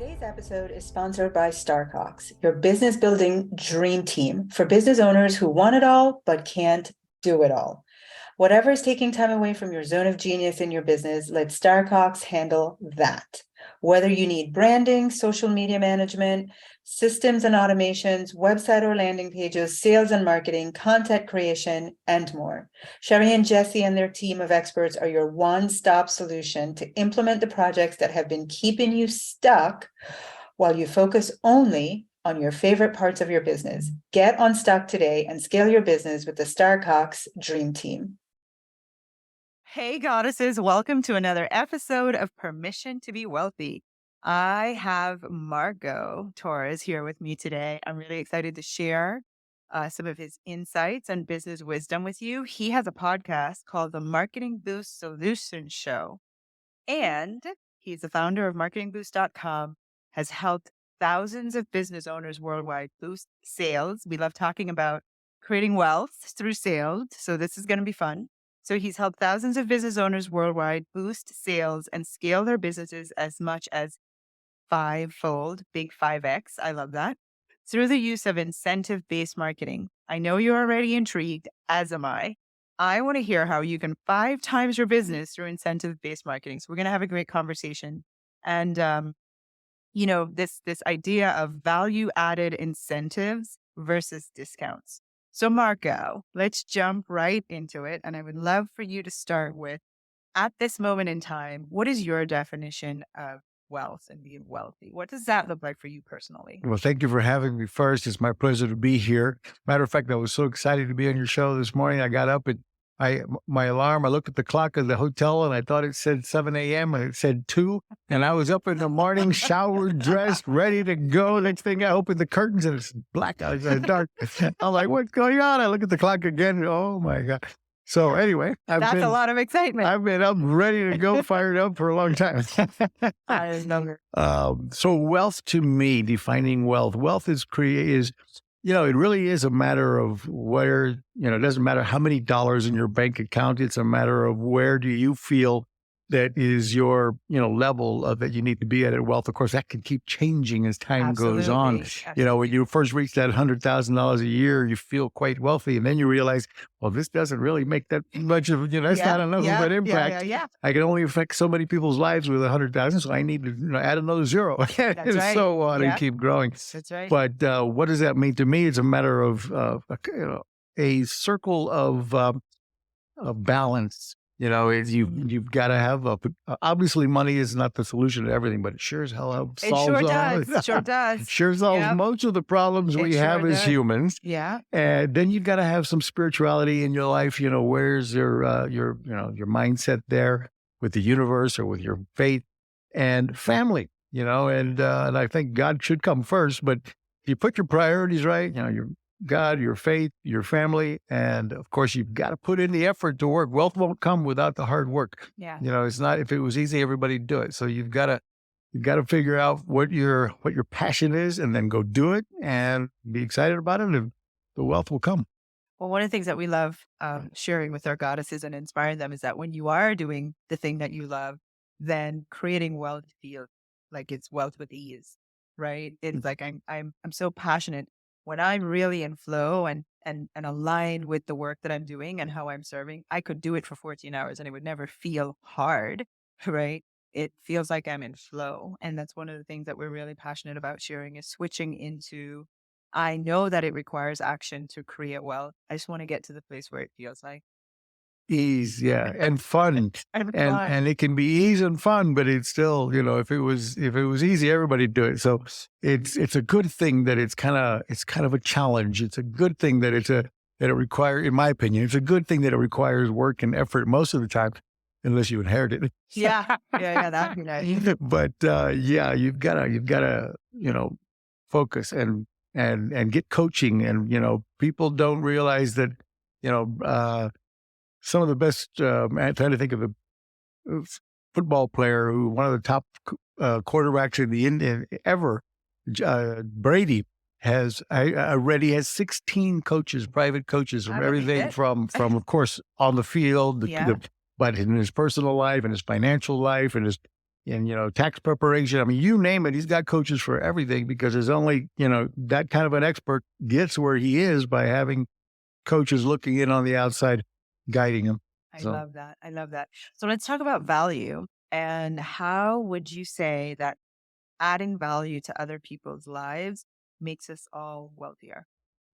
Today's episode is sponsored by Starcox, your business building dream team for business owners who want it all but can't do it all. Whatever is taking time away from your zone of genius in your business, let Starcox handle that. Whether you need branding, social media management, systems and automations, website or landing pages, sales and marketing, content creation, and more. Sherry and Jesse and their team of experts are your one-stop solution to implement the projects that have been keeping you stuck while you focus only on your favorite parts of your business. Get unstuck today and scale your business with the Starcox Dream Team. Hey, goddesses, welcome to another episode of Permission to Be Wealthy. I have Marco Torres here with me today. I'm really excited to share some of his insights and business wisdom with you. He has a podcast called the Marketing Boost Solution Show, and he's the founder of marketingboost.com, has helped thousands of business owners worldwide boost sales. We love talking about creating wealth through sales, so this is going to be fun. So he's helped thousands of business owners worldwide boost sales and scale their businesses as much as fivefold, big 5X. I love that. Through the use of incentive-based marketing. I know you're already intrigued, as am I. I want to hear how you can 5 times your business through incentive-based marketing. So we're going to have a great conversation. And, this idea of value-added incentives versus discounts. So Marco, let's jump right into it. And I would love for you to start with, at this moment in time, what is your definition of wealth and being wealthy? What does that look like for you personally? Well, thank you for having me first. It's my pleasure to be here. Matter of fact, I was so excited to be on your show this morning. I got up and my alarm, I looked at the clock of the hotel and I thought it said 7 a.m. and it said 2. And I was up in the morning, showered, dressed, ready to go. Next thing I opened the curtains and it's black out, it's dark. I'm like, what's going on? I look at the clock again. Oh my God. So anyway, That's a lot of excitement. I've been up ready to go, fired up for a long time. I know. So wealth to me, defining wealth is it really is a matter of where, it doesn't matter how many dollars in your bank account. It's a matter of where do you feel that is your, level that you need to be at wealth. Of course, that can keep changing as time goes on. Absolutely. When you first reach that $100,000 a year, you feel quite wealthy. And then you realize, well, this doesn't really make that much of, that's not enough of an impact. I can only affect so many people's lives with 100,000. So I need to add another zero. That's right. So on and keep growing. That's right. But what does that mean to me? It's a matter of a circle of balance. You've got to have obviously money is not the solution to everything, but it sure as hell helps solve It sure does. Sure solves most of the problems we have as humans. Yeah. And then you've got to have some spirituality in your life. Where's your mindset there with the universe or with your faith and family, and I think God should come first, but if you put your priorities right, your God, your faith, your family, and of course, you've got to put in the effort to work. Wealth won't come without the hard work. Yeah. It's not, if it was easy, everybody'd do it. So you've got to figure out what your passion is and then go do it and be excited about it, and the wealth will come. Well, one of the things that we love sharing with our goddesses and inspiring them is that when you are doing the thing that you love, then creating wealth feels like it's wealth with ease, right? It's like I'm so passionate when I'm really in flow and aligned with the work that I'm doing and how I'm serving. I could do it for 14 hours and it would never feel hard, right? It feels like I'm in flow. And that's one of the things that we're really passionate about sharing is switching into, I know that it requires action to create wealth. I just want to get to the place where it feels like Ease, yeah, and fun, and it can be ease and fun, but it's still, if it was easy, everybody'd do it. So it's a good thing that it's kind of a challenge. It's a good thing that that it requires, in my opinion, it's a good thing that it requires work and effort most of the time, unless you inherit it. Yeah, that'd be nice. But you've gotta focus and get coaching, and people don't realize that some of the best, I'm trying to think of a football player who, one of the top quarterbacks in the Indian ever, Brady, already has 16 coaches, private coaches, from everything from, of course, on the field, but in his personal life and his financial life and his in, tax preparation. I mean, you name it, he's got coaches for everything because there's only, that kind of an expert gets where he is by having coaches looking in on the outside, guiding him. I love that. I love that. So let's talk about value. And how would you say that adding value to other people's lives makes us all wealthier?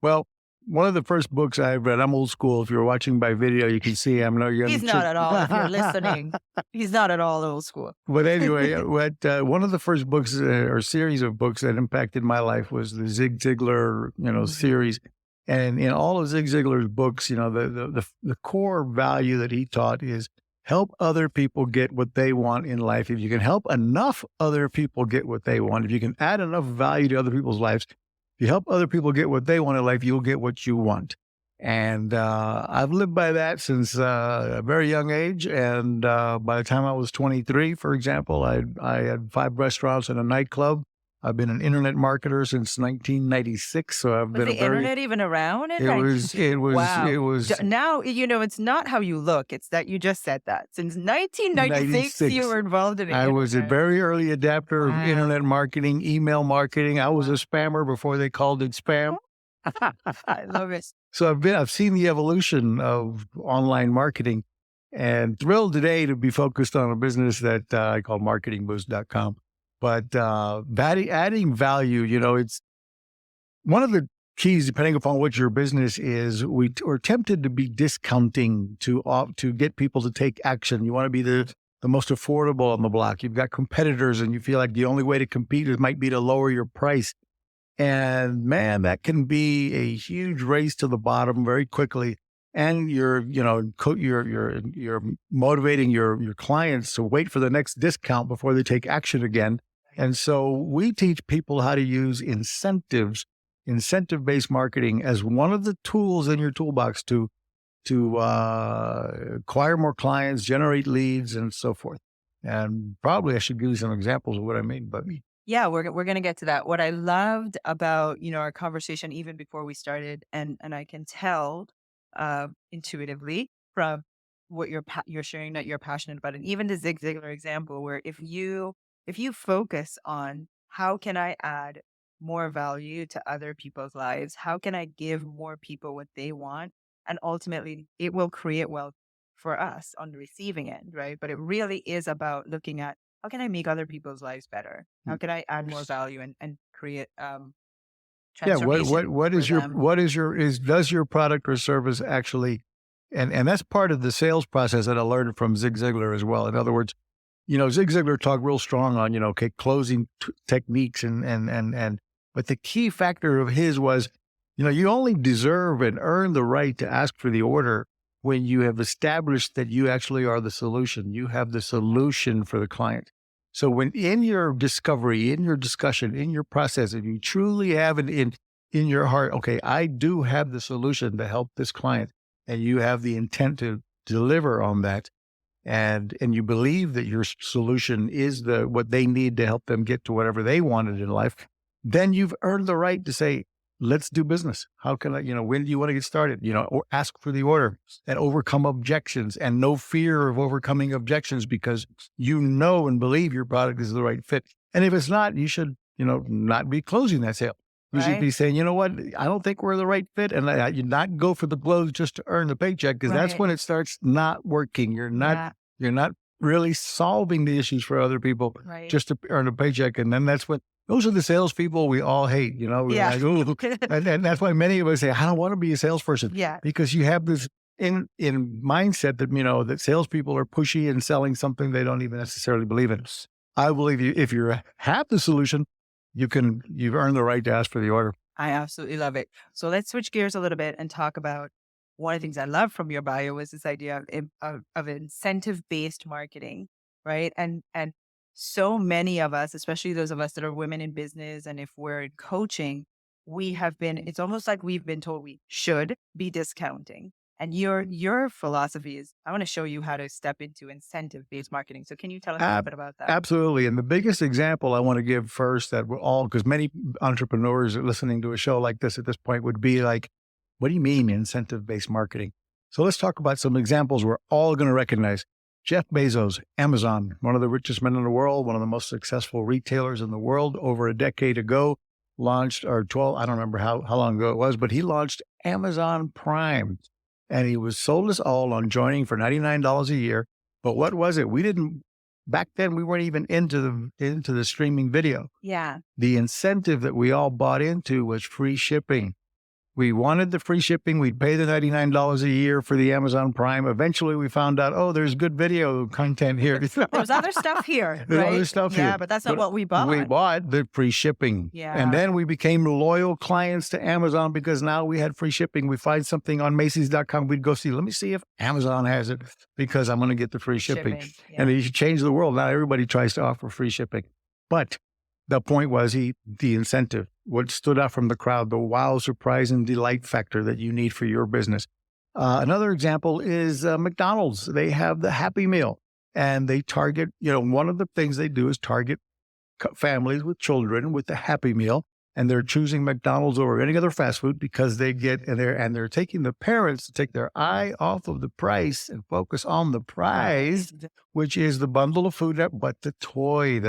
Well, one of the first books I read, I'm old school. If you're watching by video, you can see I'm no young. He's not at all. If you're listening, he's not at all old school. But anyway, one of the first books or series of books that impacted my life was the Zig Ziglar, series. And in all of Zig Ziglar's books, the core value that he taught is help other people get what they want in life. If you can help enough other people get what they want, if you can add enough value to other people's lives, if you help other people get what they want in life, you'll get what you want. And I've lived by that since a very young age. And by the time I was 23, for example, I had 5 restaurants and a nightclub. I've been an internet marketer since 1996. So I've been the internet even around? It was. Now, it's not how you look. It's that you just said that. Since 1996, you were involved in it. I was a very early adapter of internet marketing, email marketing. I was a spammer before they called it spam. I love it. So I've seen the evolution of online marketing, and thrilled today to be focused on a business that I call marketingboost.com. But adding value, it's one of the keys, depending upon what your business is. We're tempted to be discounting to get people to take action. You want to be the most affordable on the block. You've got competitors, and you feel like the only way to compete might be to lower your price. And man, that can be a huge race to the bottom very quickly. And you're motivating your clients to wait for the next discount before they take action again. And so we teach people how to use incentive-based marketing as one of the tools in your toolbox to acquire more clients, generate leads, and so forth. And probably I should give you some examples of what I mean. But yeah, we're going to get to that. What I loved about our conversation even before we started, and I can tell intuitively from what you're sharing that you're passionate about, and even the Zig Ziglar example, where if you focus on how can I add more value to other people's lives, how can I give more people what they want, and ultimately it will create wealth for us on the receiving end, right? But it really is about looking at how can I make other people's lives better? How can I add more value and create transformation? Does your product or service actually, and that's part of the sales process that I learned from Zig Ziglar as well. In other words, Zig Ziglar talked real strong on, closing techniques but the key factor of his was, you only deserve and earn the right to ask for the order when you have established that you actually are the solution. You have the solution for the client. So when in your discovery, in your discussion, in your process, if you truly have it in your heart, okay, I do have the solution to help this client, and you have the intent to deliver on that, and you believe that your solution is what they need to help them get to whatever they wanted in life, then you've earned the right to say, let's do business. How can I, when do you want to get started? Or ask for the order and overcome objections, and no fear of overcoming objections because and believe your product is the right fit. And if it's not, you should, not be closing that sale. You should be saying, you know what, I don't think we're the right fit. And you not go for the blows just to earn the paycheck, because that's when it starts not working. You're not really solving the issues for other people just to earn a paycheck. And then those are the salespeople we all hate, and that's why many of us say, I don't want to be a salesperson. Yeah. Because you have this in mindset that, that salespeople are pushy and selling something they don't even necessarily believe in. I believe if you have the solution, you've earned the right to ask for the order. I absolutely love it. So let's switch gears a little bit and talk about one of the things I love from your bio was this idea of incentive-based marketing, right? And so many of us, especially those of us that are women in business, and if we're in coaching, it's almost like we've been told we should be discounting. And your philosophy is, I want to show you how to step into incentive-based marketing. So can you tell us a little bit about that? Absolutely. And the biggest example I want to give first that because many entrepreneurs are listening to a show like this at this point would be like, what do you mean incentive-based marketing? So let's talk about some examples we're all going to recognize. Jeff Bezos, Amazon, one of the richest men in the world, one of the most successful retailers in the world, over a decade ago, launched, or 12, I don't remember how long ago it was, but he launched Amazon Prime. And he was sold us all on joining for $99 a year. But what was it? Back then, we weren't even into the streaming video. Yeah. The incentive that we all bought into was free shipping. We wanted the free shipping. We'd pay the $99 a year for the Amazon Prime. Eventually, we found out, oh, there's good video content here. There's other stuff here, There's right? other stuff here. Yeah, but that's not what we bought. We bought the free shipping. Yeah. And then we became loyal clients to Amazon because now we had free shipping. We find something on Macy's.com. We'd go see, let me see if Amazon has it because I'm going to get the free shipping. Yeah. And you change the world. Now everybody tries to offer free shipping. But the point was the incentive, what stood out from the crowd, the wow, surprise, and delight factor that you need for your business. Another example is McDonald's. They have the Happy Meal, and they target, one of the things they do is target families with children with the Happy Meal, and they're choosing McDonald's over any other fast food because they get, and they're taking the parents to take their eye off of the price and focus on the prize, which is the bundle of food, but the toy,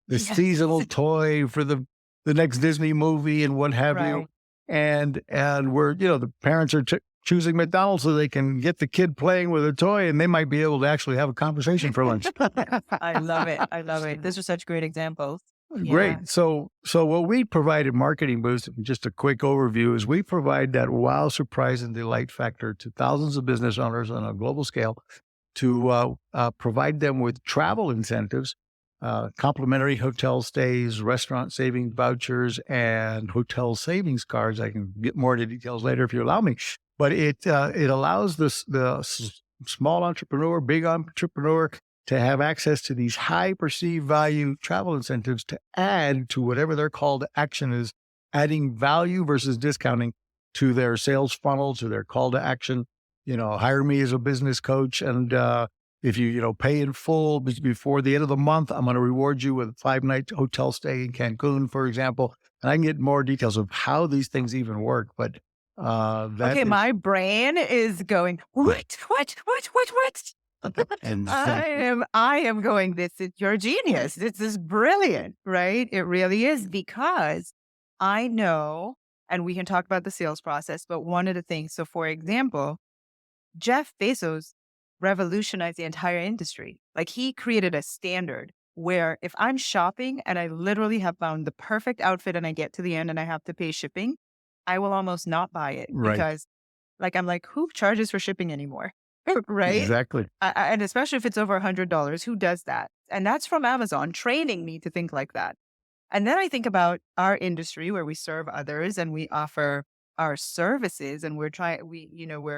the seasonal toy for the next Disney movie and what have you. And we're, the parents are choosing McDonald's so they can get the kid playing with a toy and they might be able to actually have a conversation for lunch. I love it. I love it. These are such great examples. Great. Yeah. So what we provide at Marketing Boost, just a quick overview, is we provide that wow, surprise, and delight factor to thousands of business owners on a global scale to provide them with travel incentives, complimentary hotel stays, restaurant savings vouchers, and hotel savings cards. I can get more into details later if you allow me. But it allows the small entrepreneur, big entrepreneur, to have access to these high perceived value travel incentives to add to whatever their call to action is, adding value versus discounting to their sales funnel, to their call to action. Hire me as a business coach, and if you pay in full before the end of the month, I'm going to reward you with a 5-night hotel stay in Cancun, for example. And I can get more details of how these things even work. But my brain is going, what? And I am going, you're genius. This is brilliant, right? It really is, because I know, and we can talk about the sales process, but one of the things, so for example, Jeff Bezos revolutionized the entire industry. Like, he created a standard where if I'm shopping and I literally have found the perfect outfit and I get to the end and I have to pay shipping, I will almost not buy it because I'm like, who charges for shipping anymore? Right? Exactly. And especially if it's over $100, who does that? And that's from Amazon training me to think like that. And then I think about our industry where we serve others and we offer our services, and we're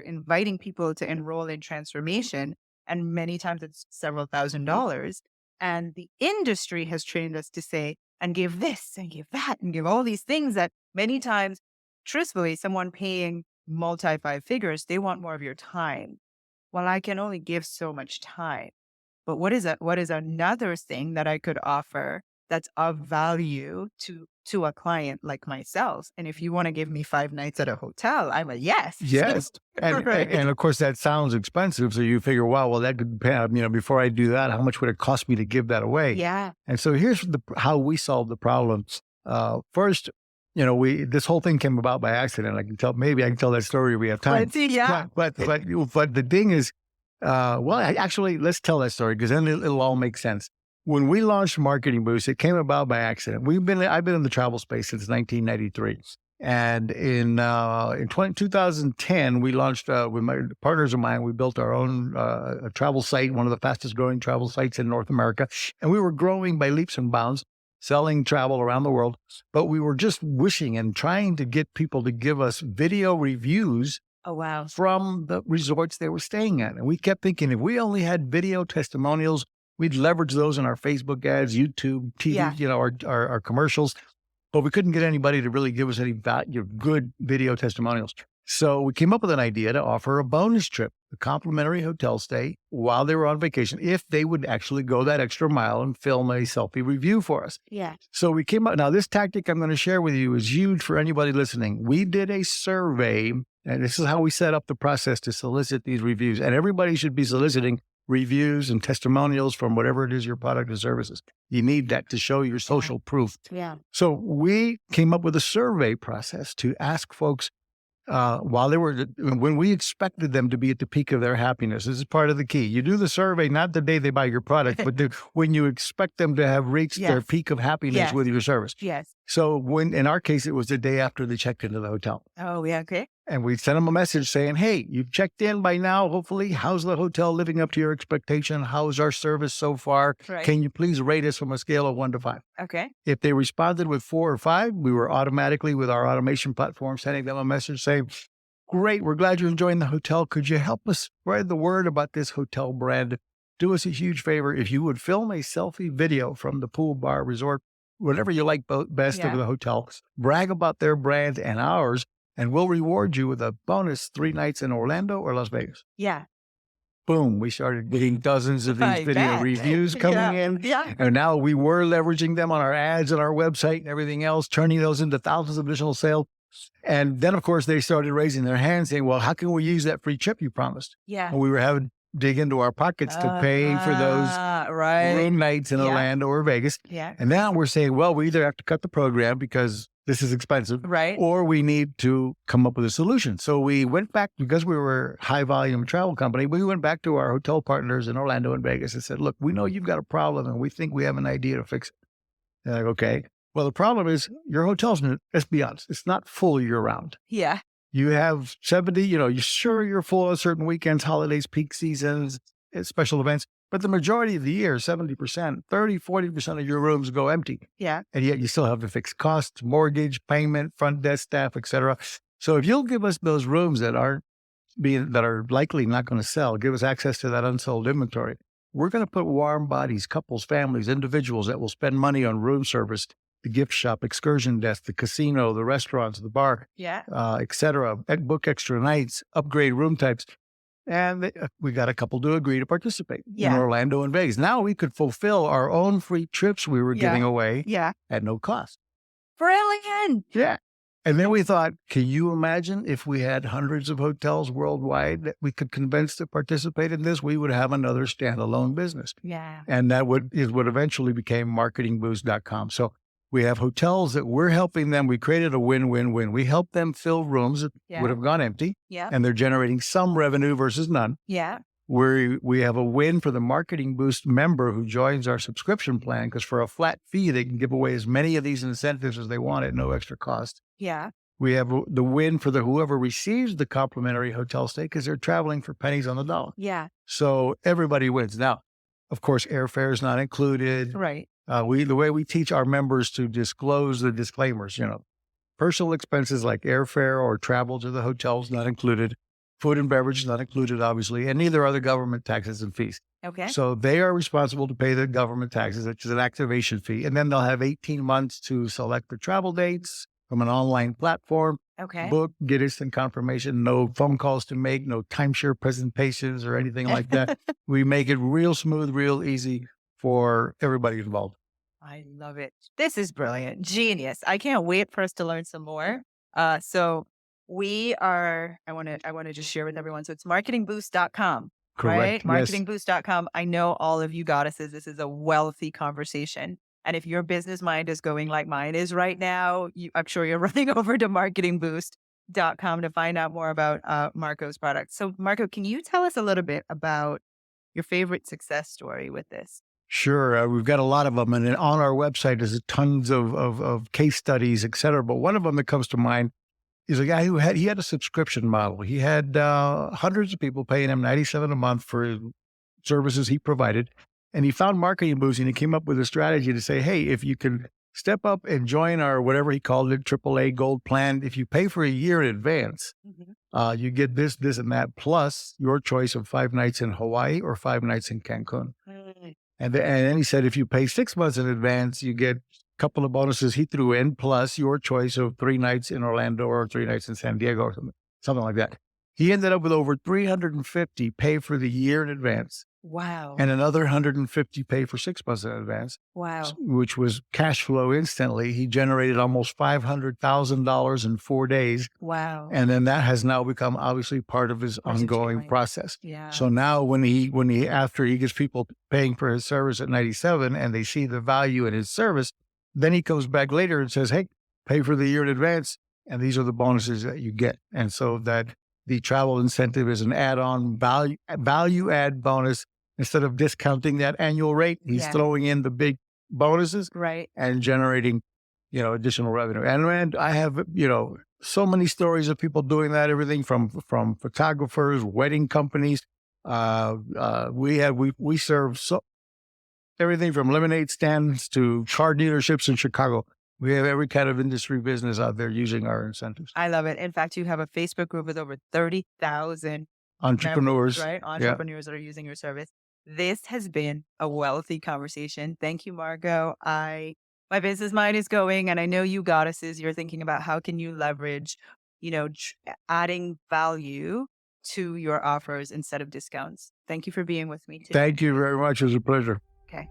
inviting people to enroll in transformation. And many times it's several $1,000s. And the industry has trained us to say, and give this and give that and give all these things that many times, truthfully, someone paying multi-5 figures, they want more of your time. Well, I can only give so much time. But what is another thing that I could offer that's of value to a client like myself? And if you want to give me 5 nights at a hotel, I'm a yes. Yes. And of course, that sounds expensive. So you figure, wow, well, that could depend, before I do that, how much would it cost me to give that away? Yeah. And so here's how we solve the problem. First, this whole thing came about by accident. I can tell that story if we have time. But the thing is, actually, let's tell that story because then it'll all make sense. When we launched Marketing Boost, it came about by accident. I've been in the travel space since 1993. And in 2010, we launched with my partners of mine. We built our own travel site, one of the fastest growing travel sites in North America. And we were growing by leaps and bounds, selling travel around the world. But we were just wishing and trying to get people to give us video reviews from the resorts they were staying at. And we kept thinking, if we only had video testimonials, we'd leverage those in our Facebook ads, YouTube, TV, our commercials. But we couldn't get anybody to really give us any good video testimonials. So we came up with an idea to offer a bonus trip, a complimentary hotel stay while they were on vacation, if they would actually go that extra mile and film a selfie review for us. Yeah. So we came up. Now, this tactic I'm going to share with you is huge for anybody listening. We did a survey, and this is how we set up the process to solicit these reviews. And everybody should be soliciting reviews and testimonials from whatever it is your product or services. You need that to show your social proof. Yeah. So we came up with a survey process to ask folks when we expected them to be at the peak of their happiness. This is part of the key. You do the survey not the day they buy your product, but when you expect them to have reached their peak of happiness with your service. Yes. So in our case, it was the day after they checked into the hotel. Oh, yeah. Okay. And we sent them a message saying, hey, you've checked in by now, hopefully. How's the hotel living up to your expectation? How's our service so far? Right. Can you please rate us from a scale of 1 to 5? Okay. If they responded with 4 or 5, we were automatically, with our automation platform, sending them a message saying, great, we're glad you're enjoying the hotel. Could you help us spread the word about this hotel brand? Do us a huge favor. If you would film a selfie video from the pool, bar, resort, whatever you like best of the hotel, brag about their brand and ours, and we'll reward you with a bonus 3 nights in Orlando or Las Vegas. Yeah. Boom. We started getting dozens of these video reviews coming in. Yeah. And now we were leveraging them on our ads and our website and everything else, turning those into thousands of additional sales. And then, of course, they started raising their hands saying, well, how can we use that free trip you promised? Yeah. And we were having to dig into our pockets to pay for those room nights in Orlando or Vegas. Yeah. And now we're saying, well, we either have to cut the program because this is expensive, right, or we need to come up with a solution. So we went back, because we were a high volume travel company, we went back to our hotel partners in Orlando and Vegas and said, look, we know you've got a problem and we think we have an idea to fix it. They're like, okay. Well, the problem is your hotel's, let's be honest, it's not full year round. Yeah. You have 70, you're full on certain weekends, holidays, peak seasons, special events. But the majority of the year, 70%, 40% of your rooms go empty. Yeah. And yet you still have to fix costs, mortgage, payment, front desk staff, et cetera. So if you'll give us those rooms that are likely not going to sell, give us access to that unsold inventory, we're going to put warm bodies, couples, families, individuals that will spend money on room service, the gift shop, excursion desk, the casino, the restaurants, the bar, et cetera, book extra nights, upgrade room types. And we got a couple to agree to participate in Orlando and Vegas. Now we could fulfill our own free trips we were giving away at no cost. Brilliant. Yeah. And then we thought, can you imagine if we had hundreds of hotels worldwide that we could convince to participate in this? We would have another standalone business. Yeah. And that is what eventually became marketingboost.com. So we have hotels that we're helping them. We created a win-win-win. We help them fill rooms that would have gone empty. Yeah. And they're generating some revenue versus none. Yeah. We have a win for the Marketing Boost member who joins our subscription plan, because for a flat fee, they can give away as many of these incentives as they want at no extra cost. Yeah. We have the win for whoever receives the complimentary hotel stay, because they're traveling for pennies on the dollar. Yeah. So everybody wins. Now, of course, airfare is not included. Right. The way we teach our members to disclose the disclaimers, personal expenses like airfare or travel to the hotels not included, food and beverage not included, obviously, and neither are the government taxes and fees. Okay. So they are responsible to pay the government taxes, which is an activation fee, and then they'll have 18 months to select the travel dates from an online platform. Okay. Book, get instant confirmation, no phone calls to make, no timeshare presentations or anything like that. We make it real smooth, real easy for everybody involved. I love it. This is brilliant. Genius. I can't wait for us to learn some more. So we are, I want to just share with everyone. So it's marketingboost.com, right? Correct. Marketingboost.com. I know all of you goddesses, this is a wealthy conversation. And if your business mind is going like mine is right now, I'm sure you're running over to marketingboost.com to find out more about Marco's product. So Marco, can you tell us a little bit about your favorite success story with this? Sure. We've got a lot of them. And on our website, there's tons of case studies, et cetera. But one of them that comes to mind is a guy who had a subscription model. He had hundreds of people paying him $97 a month for services he provided. And he found Marketing Boost, and he came up with a strategy to say, hey, if you can step up and join our, whatever he called it, AAA Gold Plan, if you pay for a year in advance, you get this, and that, plus your choice of 5 nights in Hawaii or 5 nights in Cancun. And then he said, if you pay 6 months in advance, you get a couple of bonuses he threw in, plus your choice of 3 nights in Orlando or 3 nights in San Diego or something like that. He ended up with over 350 pay for the year in advance. Wow. and another 150 pay for 6 months in advance, Wow. which was cash flow instantly. He generated almost $500,000 in 4 days. Wow. And then that has now become obviously part of his Course of ongoing change. process. Yeah. So now when he after he gets people paying for his service at 97 and they see the value in his service, then he comes back later and says, "Hey, pay for the year in advance, and these are the bonuses that you get." And so that the travel incentive is an add-on value add bonus. Instead of discounting that annual rate, he's Yeah. throwing in the big bonuses Right. and generating, additional revenue. And I have, so many stories of people doing that. Everything from photographers, wedding companies. We serve everything from lemonade stands to car dealerships in Chicago. We have every kind of industry business out there using our incentives. I love it. In fact, you have a Facebook group with over 30,000 Entrepreneurs, right? Entrepreneurs that are using your service. This has been a wealthy conversation. Thank you, Marco. My business mind is going, and I know you goddesses, you're thinking about how can you leverage, adding value to your offers instead of discounts. Thank you for being with me today. Thank you very much. It was a pleasure. Okay.